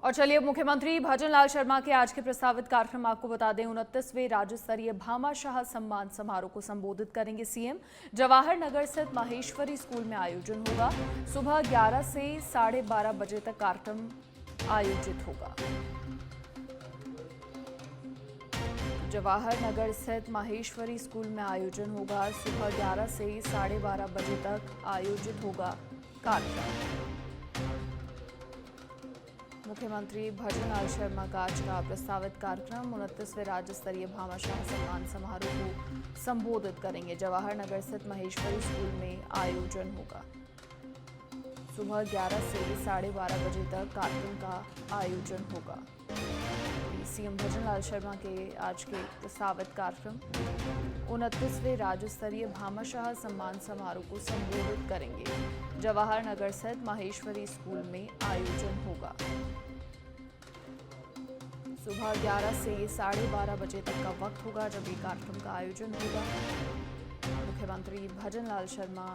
और चलिए मुख्यमंत्री भजनलाल शर्मा के आज के प्रस्तावित कार्यक्रम आपको बता दें। 29वें राज्य स्तरीय भामाशाह सम्मान समारोह को संबोधित करेंगे सीएम। जवाहर नगर स्थित माहेश्वरी स्कूल में आयोजन होगा। सुबह 11 से 12:30 बजे तक कार्यक्रम आयोजित होगा। जवाहर नगर स्थित माहेश्वरी स्कूल में आयोजन होगा। सुबह 11 से 12:30 बजे तक आयोजित होगा कार्यक्रम। मुख्यमंत्री भजनलाल शर्मा का आज का प्रस्तावित कार्यक्रम 29वें राज्य स्तरीय भामाशाह सम्मान समारोह को संबोधित करेंगे। जवाहर नगर स्थित महेश्वरी स्कूल में आयोजन होगा। सुबह 11 से 12:30 बजे तक कार्यक्रम का आयोजन होगा। सीएम भजनलाल शर्मा के आज के प्रस्तावित कार्यक्रम 29वें राज्य स्तरीय भामाशाह सम्मान समारोह को संबोधित करेंगे। जवाहर नगर स्थित माहेश्वरी स्कूल में आयोजन होगा। सुबह 11 से 12:30 बजे तक का वक्त होगा जब ये कार्यक्रम का आयोजन होगा। मुख्यमंत्री भजनलाल शर्मा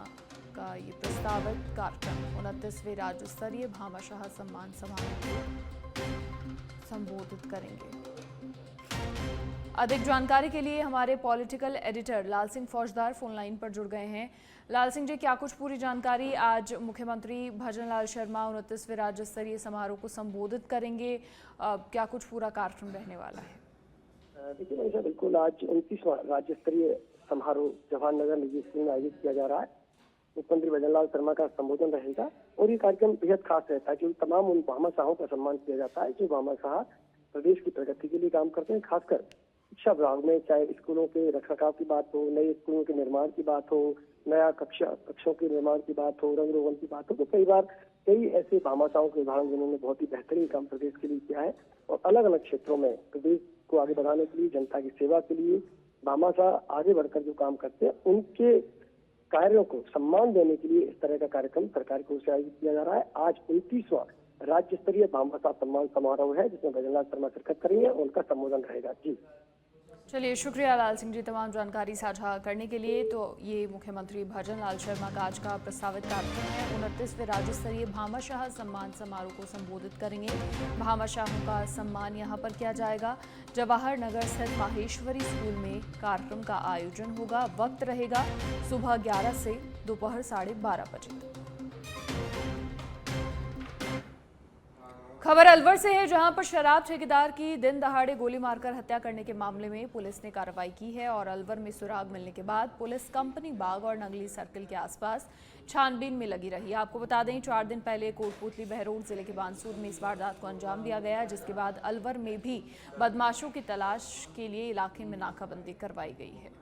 का ये प्रस्तावित कार्यक्रम 29वें राज्य स्तरीय भामाशाह सम्मान समारोह को संबोधित करेंगे। अधिक जानकारी के लिए हमारे पॉलिटिकल एडिटर लाल सिंह फौजदार फोन लाइन पर जुड़ गए हैं। लाल सिंह जी, क्या कुछ पूरी जानकारी, आज मुख्यमंत्री भजनलाल शर्मा 29वें राज्य स्तरीय समारोह को संबोधित करेंगे, क्या कुछ पूरा कार्यक्रम रहने वाला है? देखिए मनीषा, बिल्कुल आज 29वां राज्य स्तरीय समारोह जवाहर नगर निजी स्कूल में आयोजित किया जा रहा है। मुख्यमंत्री भजनलाल शर्मा का संबोधन रहेगा और ये कार्यक्रम बेहद खास रहता है क्योंकि तमाम उन भामाशाहों का सम्मान किया जाता है जो भामाशाह प्रदेश की प्रगति के लिए काम करते हैं। खासकर शिक्षा विभाग में, चाहे स्कूलों के रखरखाव की बात हो, नए स्कूलों के निर्माण की बात हो, नया कक्षों के निर्माण की बात हो, रंग रोगन की बात हो, तो कई बार कई ऐसे भामाशाहों के उदाहरण जिन्होंने बहुत ही बेहतरीन काम प्रदेश के लिए किया है और अलग अलग क्षेत्रों में प्रदेश को आगे बढ़ाने के लिए, जनता की सेवा के लिए भामाशाह आगे बढ़कर जो काम करते हैं उनके कार्यों को सम्मान देने के लिए इस तरह का कार्यक्रम सरकार की ओर से आयोजित किया जा रहा है। आज 29वां राज्य स्तरीय भामाशाह सम्मान समारोह है जिसमें भजनलाल शर्मा शिरकत करेंगे और उनका संबोधन रहेगा। जी चलिए, शुक्रिया लाल सिंह जी तमाम जानकारी साझा करने के लिए। तो ये मुख्यमंत्री भजनलाल शर्मा का आज का प्रस्तावित कार्यक्रम है। 29वें राज्य स्तरीय भामाशाह सम्मान समारोह को संबोधित करेंगे। भामाशाहों का सम्मान यहाँ पर किया जाएगा। जवाहर नगर स्थित माहेश्वरी स्कूल में कार्यक्रम का आयोजन होगा। वक्त रहेगा सुबह 11 से दोपहर 12:30 बजे। खबर अलवर से है, जहां पर शराब ठेकेदार की दिन दहाड़े गोली मारकर हत्या करने के मामले में पुलिस ने कार्रवाई की है और अलवर में सुराग मिलने के बाद पुलिस कंपनी बाग और नंगली सर्किल के आसपास छानबीन में लगी रही। आपको बता दें, 4 दिन पहले कोटपुतली बहरोड जिले के बानसूर में इस वारदात को अंजाम दिया गया, जिसके बाद अलवर में भी बदमाशों की तलाश के लिए इलाके में नाकाबंदी करवाई गई है।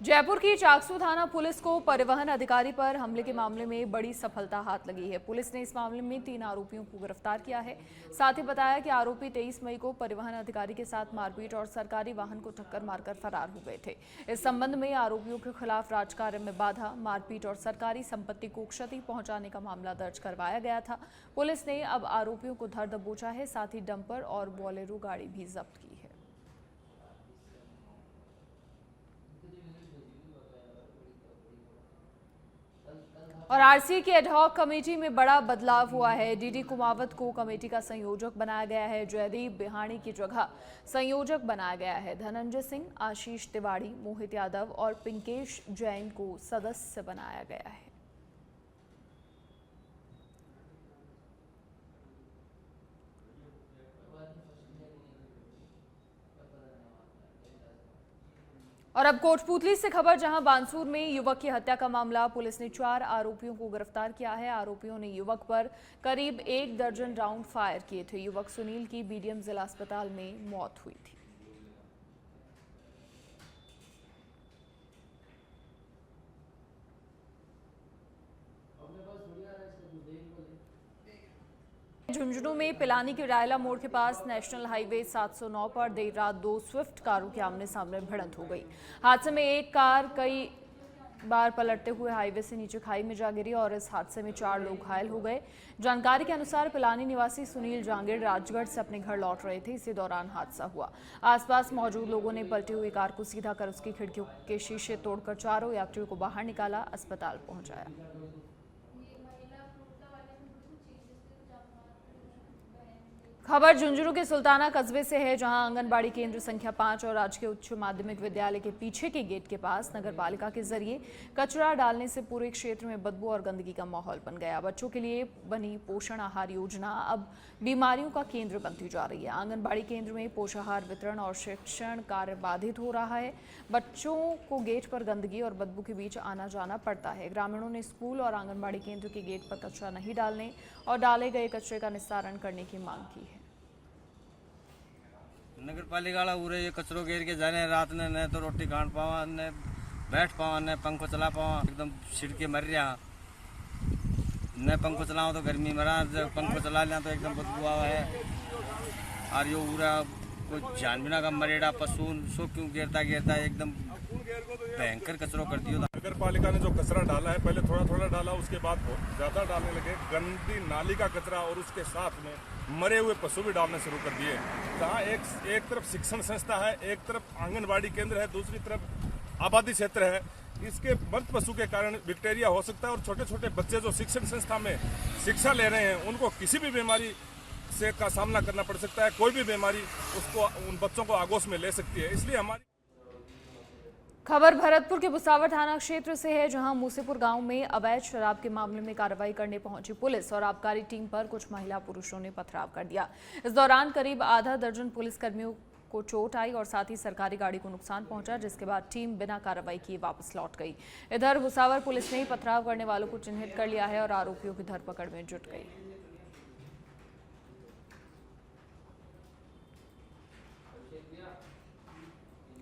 जयपुर की चाकसू थाना पुलिस को परिवहन अधिकारी पर हमले के मामले में बड़ी सफलता हाथ लगी है। पुलिस ने इस मामले में 3 आरोपियों को गिरफ्तार किया है। साथ ही बताया कि आरोपी 23 मई को परिवहन अधिकारी के साथ मारपीट और सरकारी वाहन को टक्कर मारकर फरार हो गए थे। इस संबंध में आरोपियों के खिलाफ राजकार्य में बाधा, मारपीट और सरकारी संपत्ति को क्षति पहुंचाने का मामला दर्ज करवाया गया था। पुलिस ने अब आरोपियों को धर दबोचा है, साथ ही डंपर और बोलेरो गाड़ी भी जब्त की है। और आरसीए की एडहॉक कमेटी में बड़ा बदलाव हुआ है। डीडी कुमावत को कमेटी का संयोजक बनाया गया है। जयदीप बिहाणी की जगह संयोजक बनाया गया है। धनंजय सिंह, आशीष तिवारी, मोहित यादव और पिंकेश जैन को सदस्य बनाया गया है। और अब कोटपुतली से खबर, जहां बानसूर में युवक की हत्या का मामला, पुलिस ने 4 आरोपियों को गिरफ्तार किया है। आरोपियों ने युवक पर करीब 1 दर्जन राउंड फायर किए थे। युवक सुनील की बीडीएम जिला अस्पताल में मौत हुई थी। झुंझुनू में पिलानी के रायला मोड़ के पास नेशनल हाईवे 709 पर देर रात 2 स्विफ्ट कारों के आमने सामने भिड़ंत हो गई। हादसे में एक कार कई बार पलटते हुए हाईवे से नीचे खाई में जा गिरी और इस हादसे में 4 लोग घायल हो गए। जानकारी के अनुसार पिलानी निवासी सुनील जांगिड़ राजगढ़ से अपने घर लौट रहे थे। इसी दौरान हादसा हुआ। आसपास मौजूद लोगों ने पलटी हुई कार को सीधा कर उसकी खिड़कियों के शीशे तोड़कर चारों यात्रियों को बाहर निकाला, अस्पताल पहुंचाया। खबर झुंझुनू के सुल्ताना कस्बे से है, जहां आंगनबाड़ी केंद्र संख्या 5 और राजकीय उच्च माध्यमिक विद्यालय के पीछे के गेट के पास नगर पालिका के जरिए कचरा डालने से पूरे क्षेत्र में बदबू और गंदगी का माहौल बन गया। बच्चों के लिए बनी पोषण आहार योजना अब बीमारियों का केंद्र बनती जा रही है। आंगनबाड़ी केंद्र में पोषाहार वितरण और शिक्षण कार्य बाधित हो रहा है। बच्चों को गेट पर गंदगी और बदबू के बीच आना जाना पड़ता है। ग्रामीणों ने स्कूल और आंगनबाड़ी केंद्र के गेट पर कचरा नहीं डालने और डाले गए कचरे का निस्तारण करने की मांग की है। नगर पालिका वाला उरे ये कचरो घेर के जाने रात ने न तो रोटी खान पावा न बैठ पावा न पंखो चला पावा, एकदम छिड़के मर रहा न पंखो चलाओ तो गर्मी मरा, जब पंखो चला लिया तो एकदम बदबू आवा है। और यो उरा कोई जान बिना का मरेड़ा पशु सो क्यों गिरता गिरता एकदम भयंकर कचरो कर दियो। नगर पालिका ने जो कचरा डाला है, पहले थोड़ा थोड़ा डाला, उसके बाद बहुत ज्यादा डालने लगे। गंदी नाली का कचरा और उसके साथ में मरे हुए पशु भी डालने शुरू कर दिए। जहाँ एक तरफ शिक्षण संस्था है, एक तरफ आंगनबाड़ी केंद्र है, दूसरी तरफ आबादी क्षेत्र है। इसके मृत पशु के कारण बैक्टीरिया हो सकता है और छोटे छोटे बच्चे जो शिक्षण संस्था में शिक्षा ले रहे हैं उनको किसी भी बीमारी से का सामना करना पड़ सकता है। कोई भी बीमारी उसको उन बच्चों को आगोश में ले सकती है। इसलिए हमारी खबर भरतपुर के भुसावर थाना क्षेत्र से है, जहां मूसेपुर गांव में अवैध शराब के मामले में कार्रवाई करने पहुंची पुलिस और आबकारी टीम पर कुछ महिला पुरुषों ने पथराव कर दिया। इस दौरान करीब आधा दर्जन पुलिसकर्मियों को चोट आई और साथ ही सरकारी गाड़ी को नुकसान पहुंचा, जिसके बाद टीम बिना कार्रवाई किए वापस लौट गई। इधर भुसावर पुलिस ने पथराव करने वालों को चिन्हित कर लिया है और आरोपियों की धरपकड़ में जुट गई।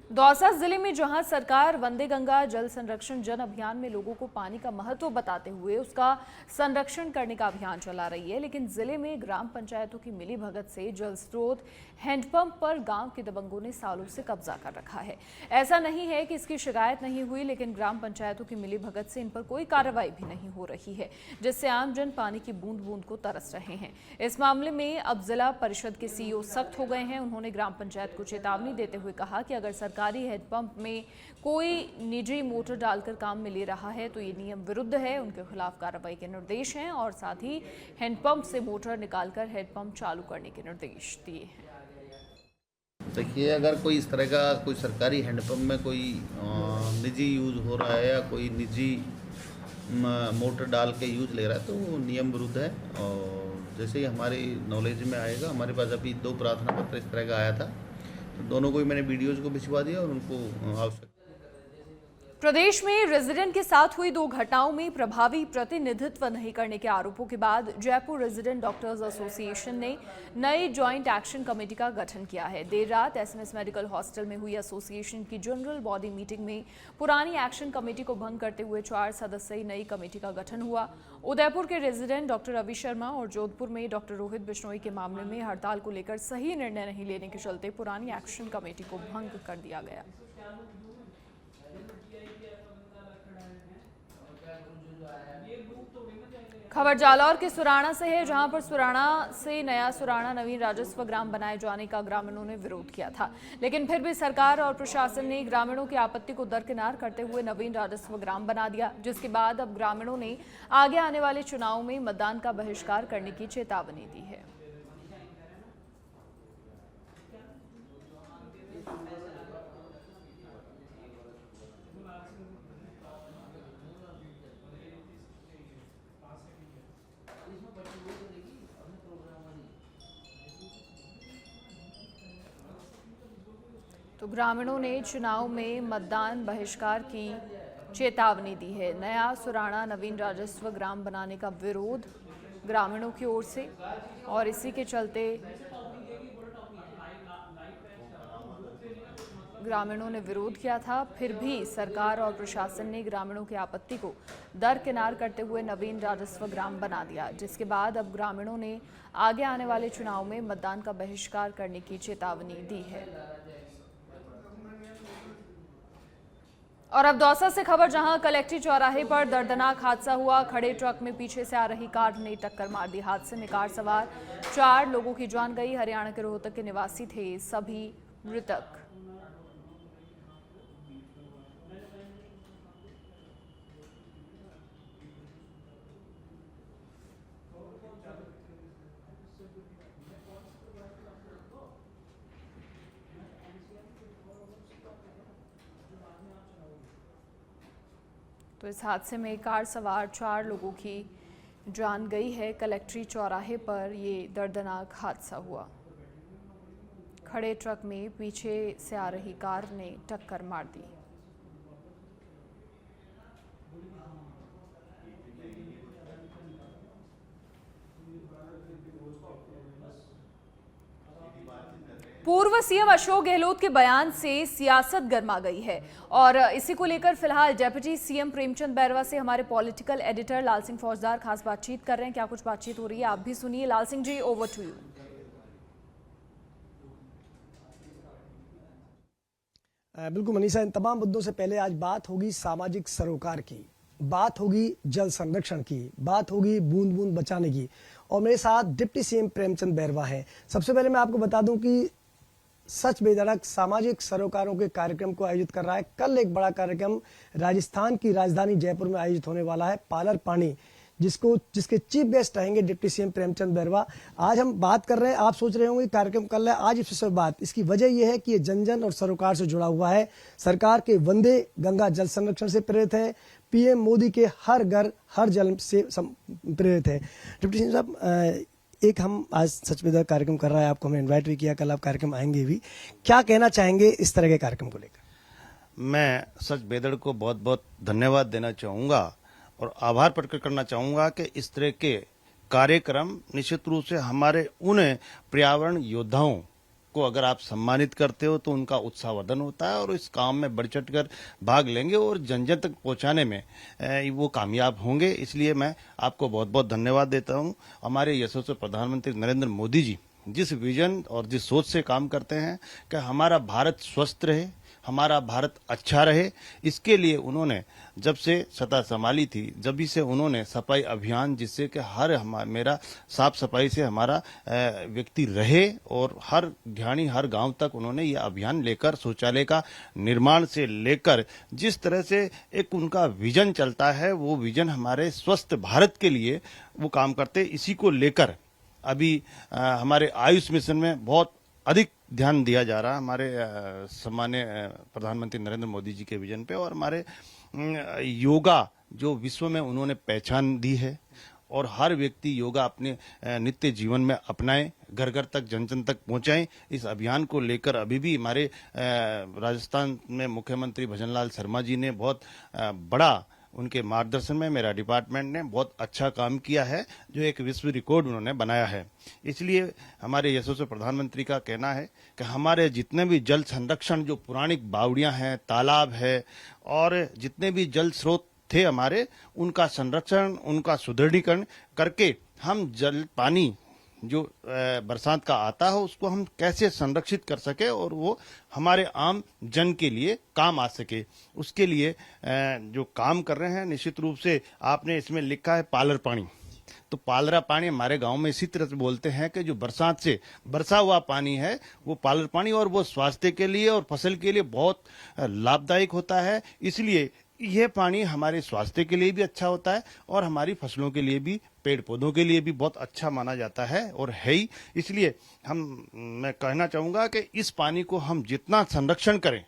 दौसा जिले में जहां सरकार वंदे गंगा जल संरक्षण जन अभियान में लोगों को पानी का महत्व बताते हुए उसका संरक्षण करने का अभियान चला रही है, लेकिन जिले में ग्राम पंचायतों की मिलीभगत से जल स्रोत हैंडपंप पर गांव के दबंगों ने सालों से कब्जा कर रखा है। ऐसा नहीं है कि इसकी शिकायत नहीं हुई, लेकिन ग्राम पंचायतों की मिलीभगत से इन पर कोई कार्रवाई भी नहीं हो रही है, जिससे आमजन पानी की बूंद बूंद को तरस रहे हैं। इस मामले में अब जिला परिषद के सीईओ सख्त हो गए हैं। उन्होंने ग्राम पंचायत को चेतावनी देते हुए कहा कि अगर सरकारी हैंडपंप में कोई निजी मोटर डालकर काम में ले रहा है तो ये नियम विरुद्ध है। उनके खिलाफ कार्रवाई के निर्देश हैं और साथ ही हैंडपंप से मोटर निकालकर हैंडपंप चालू करने के निर्देश दिए हैं। देखिए, अगर कोई इस तरह का कोई सरकारी हैंडपंप में कोई निजी यूज़ हो रहा है या कोई निजी मोटर डाल के यूज़ ले रहा है तो वो नियम विरुद्ध है। और जैसे ही हमारी नॉलेज में आएगा, हमारे पास अभी 2 प्रार्थना पत्र इस तरह का आया था, तो दोनों को ही मैंने वीडियोज़ को भिजवा दिया और उनको आवश्यक। प्रदेश में रेजिडेंट के साथ हुई 2 घटनाओं में प्रभावी प्रतिनिधित्व नहीं करने के आरोपों के बाद जयपुर रेजिडेंट डॉक्टर्स एसोसिएशन ने नई जॉइंट एक्शन कमेटी का गठन किया है। देर रात एसएमएस मेडिकल हॉस्टल में हुई एसोसिएशन की जनरल बॉडी मीटिंग में पुरानी एक्शन कमेटी को भंग करते हुए 4 सदस्यीय नई कमेटी का गठन हुआ। उदयपुर के रेजिडेंट डॉक्टर रवि शर्मा और जोधपुर में डॉक्टर रोहित बिश्नोई के मामले में हड़ताल को लेकर सही निर्णय नहीं लेने के चलते पुरानी एक्शन कमेटी को भंग कर दिया गया। खबर जालौर के सुराणा से है, जहां पर सुराणा से नया सुराणा नवीन राजस्व ग्राम बनाए जाने का ग्रामीणों ने विरोध किया था, लेकिन फिर भी सरकार और प्रशासन ने ग्रामीणों की आपत्ति को दरकिनार करते हुए नवीन राजस्व ग्राम बना दिया, जिसके बाद अब ग्रामीणों ने आगे आने वाले चुनाव में मतदान का बहिष्कार करने की चेतावनी दी है। तो ग्रामीणों ने चुनाव में मतदान बहिष्कार की चेतावनी दी है। नया सुराणा नवीन राजस्व ग्राम बनाने का विरोध ग्रामीणों की ओर से और इसी के चलते ग्रामीणों ने विरोध किया था। फिर भी सरकार और प्रशासन ने ग्रामीणों की आपत्ति को दरकिनार करते हुए नवीन राजस्व ग्राम बना दिया, जिसके बाद अब ग्रामीणों ने आगे आने वाले चुनाव में मतदान का बहिष्कार करने की चेतावनी दी है। और अब दौसा से खबर, जहां कलेक्ट्री चौराहे पर दर्दनाक हादसा हुआ। खड़े ट्रक में पीछे से आ रही कार ने टक्कर मार दी। हादसे में कार सवार 4 लोगों की जान गई। हरियाणा के रोहतक के निवासी थे सभी मृतक। तो इस हादसे में कार सवार 4 लोगों की जान गई है। कलेक्ट्री चौराहे पर ये दर्दनाक हादसा हुआ। खड़े ट्रक में पीछे से आ रही कार ने टक्कर मार दी। पूर्व सीएम अशोक गहलोत के बयान से सियासत गर्मा गई है और इसी को लेकर फिलहाल डिप्टी सीएम प्रेमचंद बैरवा से हमारे पॉलिटिकल एडिटर लाल सिंह फौजदार खास बातचीत कर रहे हैं। क्या कुछ बातचीत हो रही है, आप भी सुनिए। लाल Singh ji, over to you. बिल्कुल मनीषा, इन तमाम मुद्दों से पहले आज बात होगी सामाजिक सरोकार की, बात होगी जल संरक्षण की, बात होगी बूंद बूंद बचाने की। और मेरे साथ डिप्टी सीएम प्रेमचंद बैरवा हैं। सबसे पहले मैं आपको बता दूं कि सच बेधड़क सामाजिक सरोकारों के कार्यक्रम को आयोजित कर रहा है। कल एक बड़ा कार्यक्रम राजस्थान की राजधानी जयपुर में आयोजित होने वाला है, पालर पानी, जिसके चीफ गेस्ट रहेंगे डिप्टी सीएम प्रेमचंद बैरवा। आज हम बात कर रहे हैं, आप सोच रहे होंगे कार्यक्रम कल है, आज इस बात, इसकी वजह यह है कि ये जन जन और सरोकार से जुड़ा हुआ है। सरकार के वंदे गंगा जल संरक्षण से प्रेरित है, पीएम मोदी के हर घर हर जल से प्रेरित है। डिप्टी सीएम साहब, एक हम आज सच बेधड़क कार्यक्रम कर रहा है, आपको हमने इनवाइट भी किया, कल आप कार्यक्रम आएंगे भी। क्या कहना चाहेंगे इस तरह के कार्यक्रम को लेकर? मैं सच बेधड़क को बहुत बहुत धन्यवाद देना चाहूँगा और आभार प्रकट करना चाहूँगा कि इस तरह के कार्यक्रम निश्चित रूप से हमारे उन पर्यावरण योद्धाओं को अगर आप सम्मानित करते हो तो उनका उत्साहवर्धन होता है और इस काम में बढ़ चढ़ कर भाग लेंगे और जन जन तक पहुंचाने में वो कामयाब होंगे। इसलिए मैं आपको बहुत बहुत धन्यवाद देता हूं। हमारे यशस्वी प्रधानमंत्री नरेंद्र मोदी जी जिस विजन और जिस सोच से काम करते हैं कि हमारा भारत स्वस्थ रहे, हमारा भारत अच्छा रहे, इसके लिए उन्होंने जब से सत्ता संभाली थी, जब से उन्होंने सफाई अभियान, जिससे कि मेरा साफ सफाई से हमारा व्यक्ति रहे और हर ध्यानी हर गांव तक उन्होंने ये अभियान लेकर शौचालय का निर्माण से लेकर जिस तरह से एक उनका विजन चलता है, वो विजन हमारे स्वस्थ भारत के लिए वो काम करते। इसी को लेकर अभी हमारे आयुष मिशन में बहुत अधिक ध्यान दिया जा रहा है हमारे सम्मान्य प्रधानमंत्री नरेंद्र मोदी जी के विजन पे। और हमारे योगा जो विश्व में उन्होंने पहचान दी है और हर व्यक्ति योगा अपने नित्य जीवन में अपनाए, घर घर तक जन जन तक पहुंचाएं। इस अभियान को लेकर अभी भी हमारे राजस्थान में मुख्यमंत्री भजनलाल शर्मा जी ने बहुत बड़ा, उनके मार्गदर्शन में मेरा डिपार्टमेंट ने बहुत अच्छा काम किया है, जो एक विश्व रिकॉर्ड उन्होंने बनाया है। इसलिए हमारे यशस्वी प्रधानमंत्री का कहना है कि हमारे जितने भी जल संरक्षण, जो पौराणिक बावड़ियां हैं, तालाब है और जितने भी जल स्रोत थे हमारे, उनका संरक्षण, उनका सुदृढ़ीकरण करके हम जल पानी जो बरसात का आता है उसको हम कैसे संरक्षित कर सके और वो हमारे आम जन के लिए काम आ सके, उसके लिए जो काम कर रहे हैं। निश्चित रूप से आपने इसमें लिखा है पालर पानी, तो पालरा पानी हमारे गांव में इसी तरह से बोलते हैं कि जो बरसात से बरसा हुआ पानी है वो पालर पानी, और वो स्वास्थ्य के लिए और फसल के लिए बहुत लाभदायक होता है। इसलिए यह पानी हमारे स्वास्थ्य के लिए भी अच्छा होता है और हमारी फसलों के लिए भी, पेड़ पौधों के लिए भी बहुत अच्छा माना जाता है और है ही। इसलिए मैं कहना चाहूंगा कि इस पानी को हम जितना संरक्षण करें,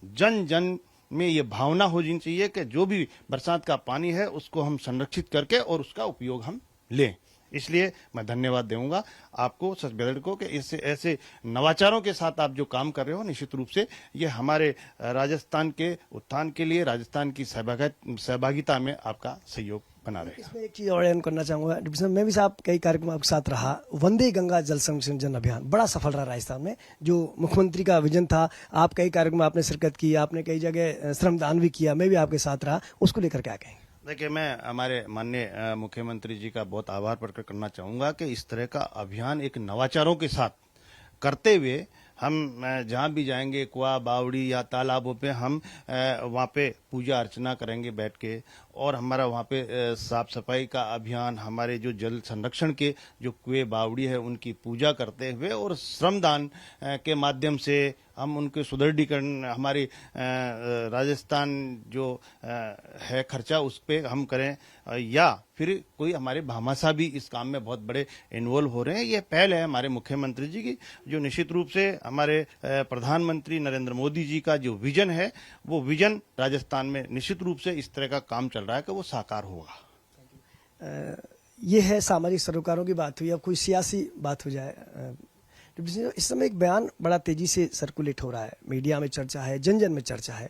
जन जन में ये भावना होनी चाहिए कि जो भी बरसात का पानी है उसको हम संरक्षित करके और उसका उपयोग हम लें। इसलिए मैं धन्यवाद दूंगा आपको, सच बेधड़क को, कि इससे ऐसे नवाचारों के साथ आप जो काम कर रहे हो, निश्चित रूप से ये हमारे राजस्थान के उत्थान के लिए, राजस्थान की सहभागिता में आपका सहयोग बना रहेगा। इसमें एक चीज और ऐड करना चाहूंगा डिप्टी साहब, मैं भी साहब कई कार्यक्रम आपके साथ रहा। वंदे गंगा जल संरक्षण जन अभियान बड़ा सफल रहा राजस्थान में, जो मुख्यमंत्री का विजन था। आप कई कार्यक्रम में आपने शिरकत की, आपने कई जगह श्रमदान भी किया, मैं भी आपके साथ रहा, उसको लेकर क्या कहेंगे? देखिए, मैं हमारे माननीय मुख्यमंत्री जी का बहुत आभार प्रकट करना चाहूंगा कि इस तरह का अभियान एक नवाचारों के साथ करते हुए हम जहाँ भी जाएंगे कुआं बावड़ी या तालाबों पे हम वहाँ पे पूजा अर्चना करेंगे बैठ के, और हमारा वहाँ पे साफ सफाई का अभियान, हमारे जो जल संरक्षण के जो कुएं बावड़ी है उनकी पूजा करते हुए और श्रमदान के माध्यम से हम उनके सुदृढ़ीकरण, हमारी राजस्थान जो है खर्चा उस पर हम करें, या फिर कोई हमारे भामाशाह भी इस काम में बहुत बड़े इन्वॉल्व हो रहे हैं। ये पहल है हमारे मुख्यमंत्री जी की, जो निश्चित रूप से हमारे प्रधानमंत्री नरेंद्र मोदी जी का जो विजन है, वो विजन राजस्थान में निश्चित रूप से इस तरह का काम चल रहा है कि वो साकार होगा। ये है सामाजिक सरोकारों की बात हुई। अब कोई सियासी बात हो जाए, इस समय एक बयान बड़ा तेजी से सर्कुलेट हो रहा है, मीडिया में चर्चा है, जन जन में चर्चा है।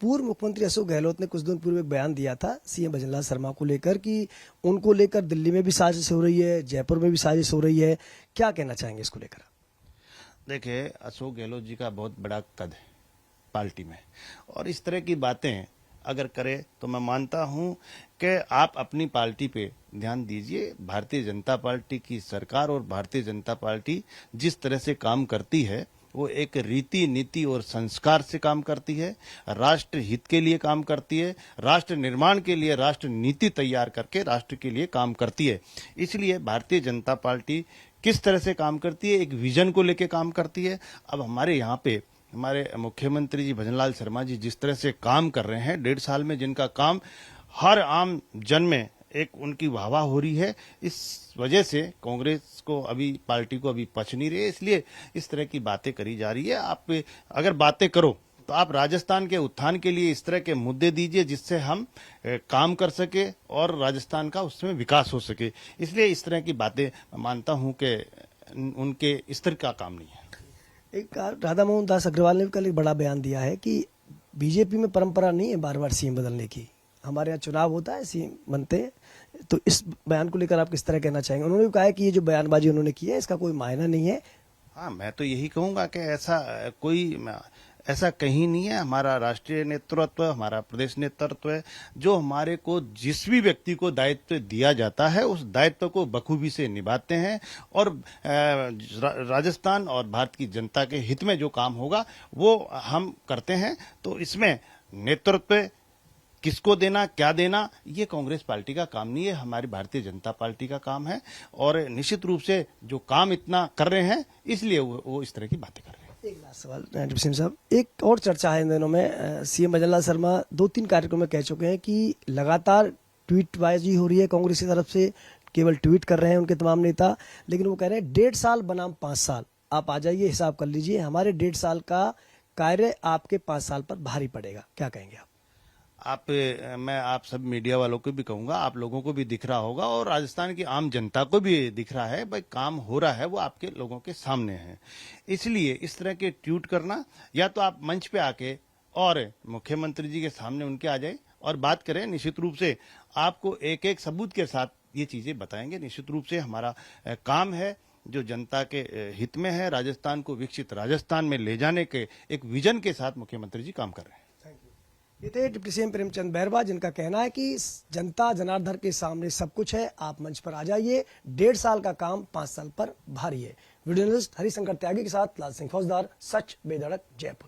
पूर्व मुख्यमंत्री अशोक गहलोत ने कुछ दिन पूर्व एक बयान दिया था सीएम भजनलाल शर्मा को लेकर कि उनको लेकर दिल्ली में भी साजिश हो रही है, जयपुर में भी साजिश हो रही है। क्या कहना चाहेंगे इसको लेकर? देखिए, अशोक गहलोत जी का बहुत बड़ा कद है पार्टी में, और इस तरह की बातें अगर करे तो मैं मानता हूं कि आप अपनी पार्टी पे ध्यान दीजिए। भारतीय जनता पार्टी की सरकार और भारतीय जनता पार्टी जिस तरह से काम करती है वो एक रीति नीति और संस्कार से काम करती है, राष्ट्र हित के लिए काम करती है, राष्ट्र निर्माण के लिए राष्ट्र नीति तैयार करके राष्ट्र के लिए काम करती है। इसलिए भारतीय जनता पार्टी किस तरह से काम करती है, एक विजन को लेकर काम करती है। अब हमारे यहाँ पे हमारे मुख्यमंत्री जी भजनलाल शर्मा जी जिस तरह से काम कर रहे हैं 1.5 साल में, जिनका काम हर आम जन में एक उनकी वाहवाह हो रही है, इस वजह से कांग्रेस को अभी पार्टी को अभी पच नहीं रही है, इसलिए इस तरह की बातें करी जा रही है। आप अगर बातें करो तो आप राजस्थान के उत्थान के लिए इस तरह के मुद्दे दीजिए जिससे हम काम कर सके और राजस्थान का उसमें विकास हो सके। इसलिए इस तरह की बातें मानता हूं कि उनके इस तरह का काम नहीं है। एक राधा मोहन दास अग्रवाल ने भी कल एक बड़ा बयान दिया है कि बीजेपी में परंपरा नहीं है बार बार सीएम बदलने की, हमारे यहाँ चुनाव होता है सीएम बनते हैं। तो इस बयान को लेकर आप किस तरह कहना चाहेंगे? उन्होंने भी कहा है कि ये जो बयानबाजी उन्होंने की है इसका कोई मायना नहीं है। हाँ, मैं तो यही कहूंगा कि ऐसा कहीं नहीं है। हमारा राष्ट्रीय नेतृत्व, हमारा प्रदेश नेतृत्व है, जो हमारे को जिस भी व्यक्ति को दायित्व दिया जाता है उस दायित्व को बखूबी से निभाते हैं, और राजस्थान और भारत की जनता के हित में जो काम होगा वो हम करते हैं। तो इसमें नेतृत्व किसको देना, क्या देना, ये कांग्रेस पार्टी का काम नहीं है, हमारी भारतीय जनता पार्टी का काम है। और निश्चित रूप से जो काम इतना कर रहे हैं इसलिए वो इस तरह की बातें कर रहे हैं। एक लास्ट सवाल डिप्टी सीएम साहब, एक और चर्चा है इन दिनों में, सीएम भजनलाल शर्मा 2-3 कार्यक्रम में कह चुके हैं कि लगातार ट्वीटबाजी हो रही है कांग्रेस की तरफ से, केवल ट्वीट कर रहे हैं उनके तमाम नेता, लेकिन वो कह रहे हैं 1.5 साल बनाम 5 साल, आप आ जाइए, हिसाब कर लीजिए, हमारे 1.5 साल का कार्य आपके 5 साल पर भारी पड़ेगा। क्या कहेंगे आप? मैं आप सब मीडिया वालों को भी कहूंगा, आप लोगों को भी दिख रहा होगा और राजस्थान की आम जनता को भी दिख रहा है, भाई काम हो रहा है वो आपके लोगों के सामने है। इसलिए इस तरह के ट्वीट करना, या तो आप मंच पे आके और मुख्यमंत्री जी के सामने उनके आ जाए और बात करें, निश्चित रूप से आपको एक एक सबूत के साथ ये चीजें बताएंगे। निश्चित रूप से हमारा काम है जो जनता के हित में है, राजस्थान को विकसित राजस्थान में ले जाने के एक विजन के साथ मुख्यमंत्री जी काम कर रहे हैं। ये थे डिप्टी सीएम प्रेमचंद बैरवा, जिनका कहना है कि जनता जनार्दन के सामने सब कुछ है, आप मंच पर आ जाइए, 1.5 साल का काम 5 साल पर भारी है। वीडियो जर्नलिस्ट हरिशंकर त्यागी के साथ लाल सिंह फौजदार, सच बेधड़क, जयपुर।